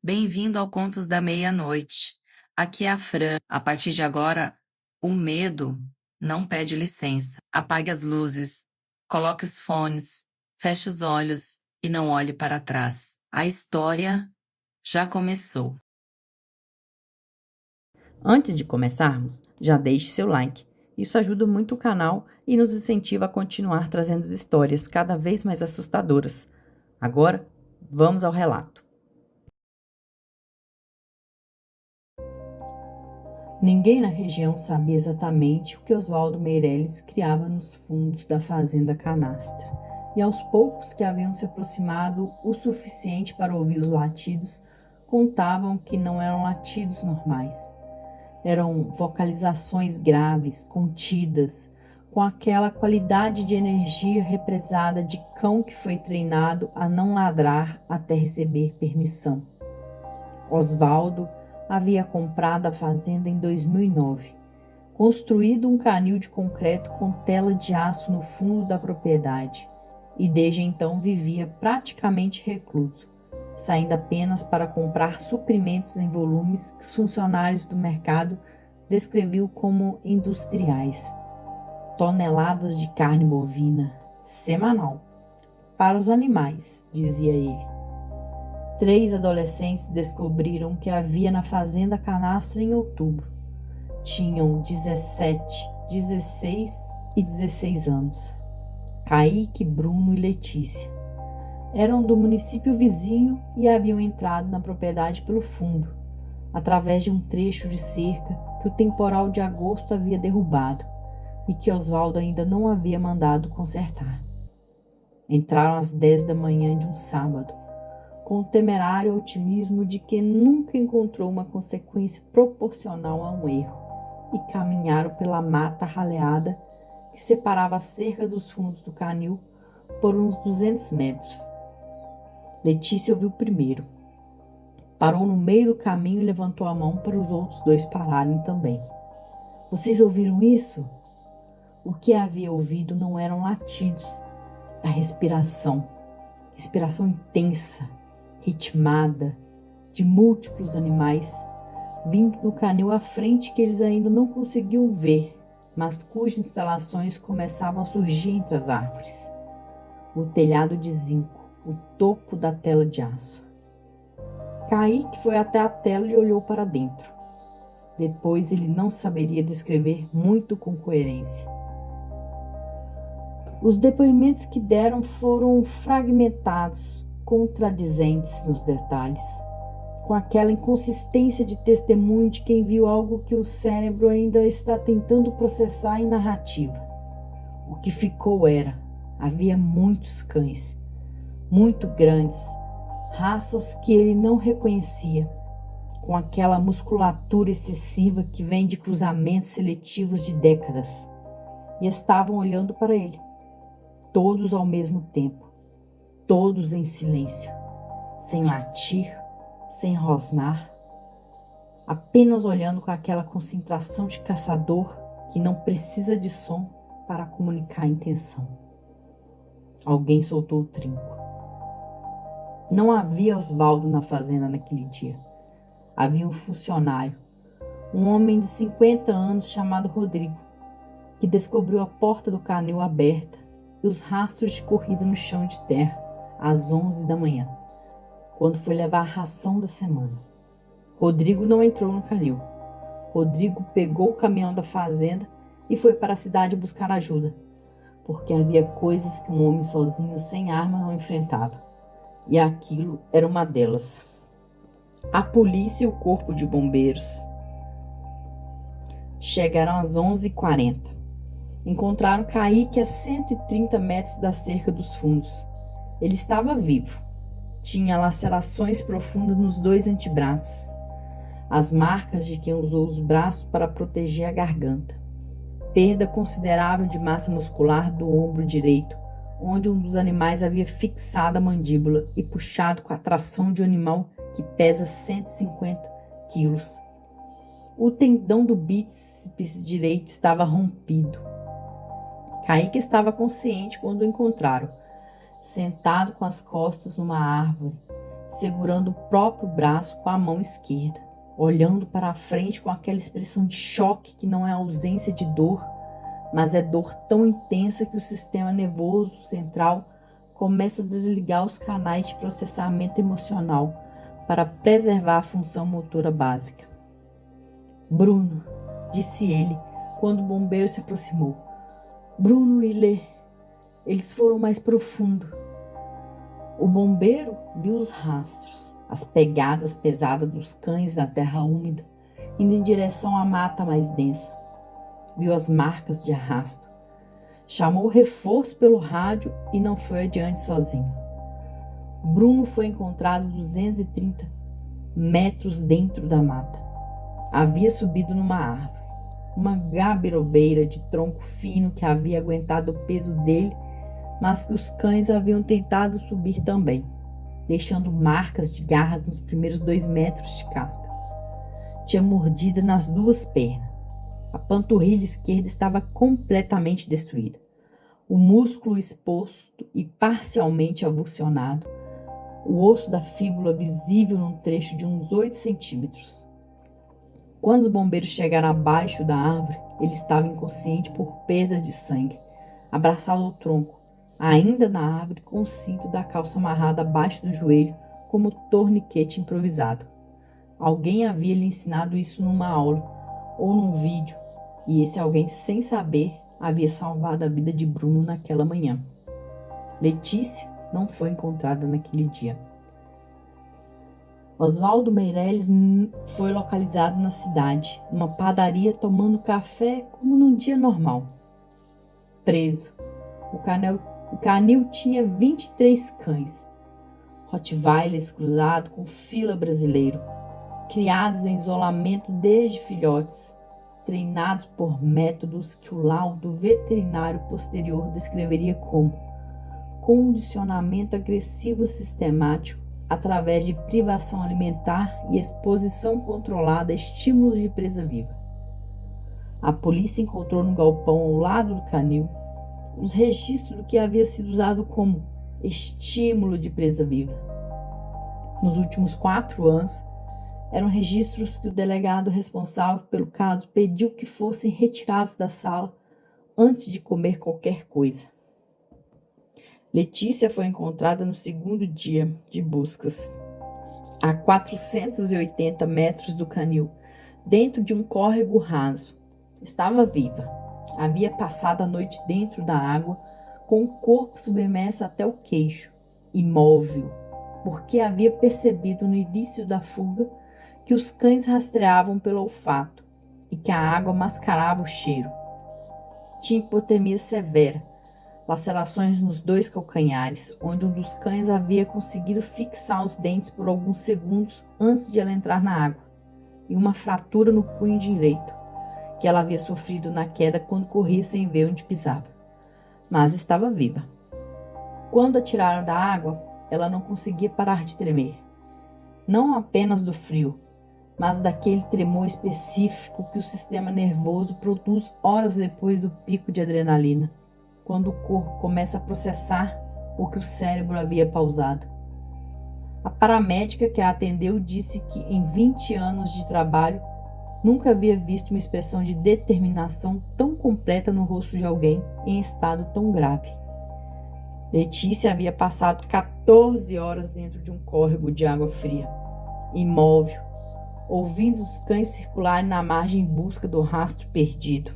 Bem-vindo ao Contos da Meia-Noite. Aqui é a Fran. A partir de agora, o medo não pede licença. Apague as luzes, coloque os fones, feche os olhos e não olhe para trás. A história já começou. Antes de começarmos, já deixe seu like. Isso ajuda muito o canal e nos incentiva a continuar trazendo histórias cada vez mais assustadoras. Agora, vamos ao relato. Ninguém na região sabia exatamente o que Oswaldo Meirelles criava nos fundos da fazenda Canastra. E aos poucos que haviam se aproximado o suficiente para ouvir os latidos, contavam que não eram latidos normais. Eram vocalizações graves, contidas, com aquela qualidade de energia represada de cão que foi treinado a não ladrar até receber permissão. Oswaldo havia comprado a fazenda em 2009, construído um canil de concreto com tela de aço no fundo da propriedade, e desde então vivia praticamente recluso, saindo apenas para comprar suprimentos em volumes que os funcionários do mercado descreviam como industriais. Toneladas de carne bovina, semanal. Para os animais, dizia ele. 3 adolescentes descobriram que havia na fazenda Canastra em outubro. Tinham 17, 16 e 16 anos. Kaique, Bruno e Letícia. Eram do município vizinho e haviam entrado na propriedade pelo fundo, através de um trecho de cerca que o temporal de agosto havia derrubado e que Oswaldo ainda não havia mandado consertar. Entraram às 10 da manhã de um sábado, com o temerário otimismo de que nunca encontrou uma consequência proporcional a um erro, e caminharam pela mata raleada que separava a cerca dos fundos do canil por uns 200 metros. Letícia ouviu primeiro. Parou no meio do caminho e levantou a mão para os outros 2 pararem também. Vocês ouviram isso? O que havia ouvido não eram latidos, a respiração intensa, ritmada, de múltiplos animais, vindo do canil à frente que eles ainda não conseguiam ver, mas cujas instalações começavam a surgir entre as árvores. O telhado de zinco, o topo da tela de aço. Kaique foi até a tela e olhou para dentro. Depois ele não saberia descrever muito com coerência. Os depoimentos que deram foram fragmentados, contradizentes nos detalhes, com aquela inconsistência de testemunho de quem viu algo que o cérebro ainda está tentando processar em narrativa. O que ficou havia muitos cães, muito grandes, raças que ele não reconhecia, com aquela musculatura excessiva que vem de cruzamentos seletivos de décadas, e estavam olhando para ele, todos ao mesmo tempo, todos em silêncio, sem latir, sem rosnar, apenas olhando com aquela concentração de caçador que não precisa de som para comunicar a intenção. Alguém soltou o trinco. Não havia Oswaldo na fazenda naquele dia. Havia um funcionário, um homem de 50 anos chamado Rodrigo, que descobriu a porta do canil aberta e os rastros de corrida no chão de terra às 11 da manhã, quando foi levar a ração da semana. Rodrigo não entrou no canil. Rodrigo pegou o caminhão da fazenda e foi para a cidade buscar ajuda, porque havia coisas que um homem sozinho sem arma não enfrentava, e aquilo era uma delas. A polícia e o corpo de bombeiros chegaram às 11h40. Encontraram Kaique a 130 metros da cerca dos fundos. Ele estava vivo. Tinha lacerações profundas nos 2 antebraços, as marcas de quem usou os braços para proteger a garganta. Perda considerável de massa muscular do ombro direito, onde um dos animais havia fixado a mandíbula e puxado com a tração de um animal que pesa 150 quilos. O tendão do bíceps direito estava rompido. Kaique estava consciente quando o encontraram, sentado com as costas numa árvore, segurando o próprio braço com a mão esquerda, olhando para a frente com aquela expressão de choque que não é ausência de dor, mas é dor tão intensa que o sistema nervoso central começa a desligar os canais de processamento emocional para preservar a função motora básica. Bruno, disse ele, quando o bombeiro se aproximou. Bruno e Lê, eles foram mais profundo. O bombeiro viu os rastros, as pegadas pesadas dos cães na terra úmida, indo em direção à mata mais densa. Viu as marcas de arrasto. Chamou reforço pelo rádio e não foi adiante sozinho. Bruno foi encontrado 230 metros dentro da mata. Havia subido numa árvore, uma gabirobeira de tronco fino que havia aguentado o peso dele, mas que os cães haviam tentado subir também, deixando marcas de garras nos primeiros 2 metros de casca. Tinha mordida nas 2 pernas. A panturrilha esquerda estava completamente destruída. O músculo exposto e parcialmente avulsionado. O osso da fíbula visível num trecho de uns 8 centímetros. Quando os bombeiros chegaram abaixo da árvore, ele estava inconsciente por perda de sangue, abraçado ao tronco, ainda na árvore com o cinto da calça amarrado abaixo do joelho como torniquete improvisado. Alguém havia lhe ensinado isso numa aula ou num vídeo, e esse alguém, sem saber, havia salvado a vida de Bruno naquela manhã. Letícia não foi encontrada naquele dia. Oswaldo Meirelles foi localizado na cidade, numa padaria tomando café como num dia normal. Preso. O canil tinha 23 cães. Rottweilers cruzado com fila brasileiro, criados em isolamento desde filhotes, treinados por métodos que o laudo veterinário posterior descreveria como condicionamento agressivo sistemático através de privação alimentar e exposição controlada a estímulos de presa viva. A polícia encontrou no galpão ao lado do canil os registros do que havia sido usado como estímulo de presa viva. Nos últimos 4 anos, eram registros que o delegado responsável pelo caso pediu que fossem retirados da sala antes de comer qualquer coisa. Letícia foi encontrada no 2º dia de buscas, a 480 metros do canil, dentro de um córrego raso. Estava viva. Havia passado a noite dentro da água, com o corpo submerso até o queixo, imóvel, porque havia percebido no início da fuga que os cães rastreavam pelo olfato e que a água mascarava o cheiro. Tinha hipotermia severa, lacerações nos 2 calcanhares, onde um dos cães havia conseguido fixar os dentes por alguns segundos antes de ela entrar na água, e uma fratura no punho direito, que ela havia sofrido na queda quando corria sem ver onde pisava. Mas estava viva. Quando a tiraram da água, ela não conseguia parar de tremer. Não apenas do frio, mas daquele tremor específico que o sistema nervoso produz horas depois do pico de adrenalina, quando o corpo começa a processar o que o cérebro havia pausado. A paramédica que a atendeu disse que em 20 anos de trabalho nunca havia visto uma expressão de determinação tão completa no rosto de alguém em estado tão grave. Letícia havia passado 14 horas dentro de um córrego de água fria, imóvel, ouvindo os cães circularem na margem em busca do rastro perdido.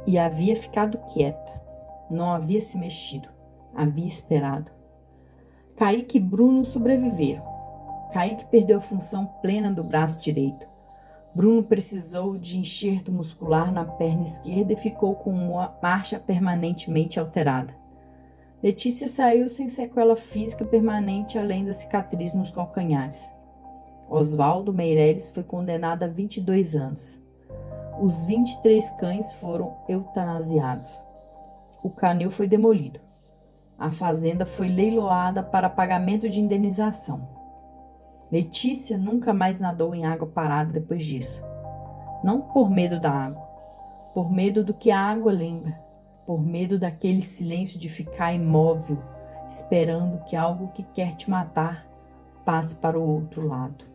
E havia ficado quieta, não havia se mexido, havia esperado. Kaique e Bruno sobreviveram. Kaique perdeu a função plena do braço direito. Bruno precisou de enxerto muscular na perna esquerda e ficou com uma marcha permanentemente alterada. Letícia saiu sem sequela física permanente além da cicatriz nos calcanhares. Oswaldo Meirelles foi condenado a 22 anos. Os 23 cães foram eutanasiados. O canil foi demolido. A fazenda foi leiloada para pagamento de indenização. Letícia nunca mais nadou em água parada depois disso. Não por medo da água, por medo do que a água lembra, por medo daquele silêncio de ficar imóvel, esperando que algo que quer te matar passe para o outro lado.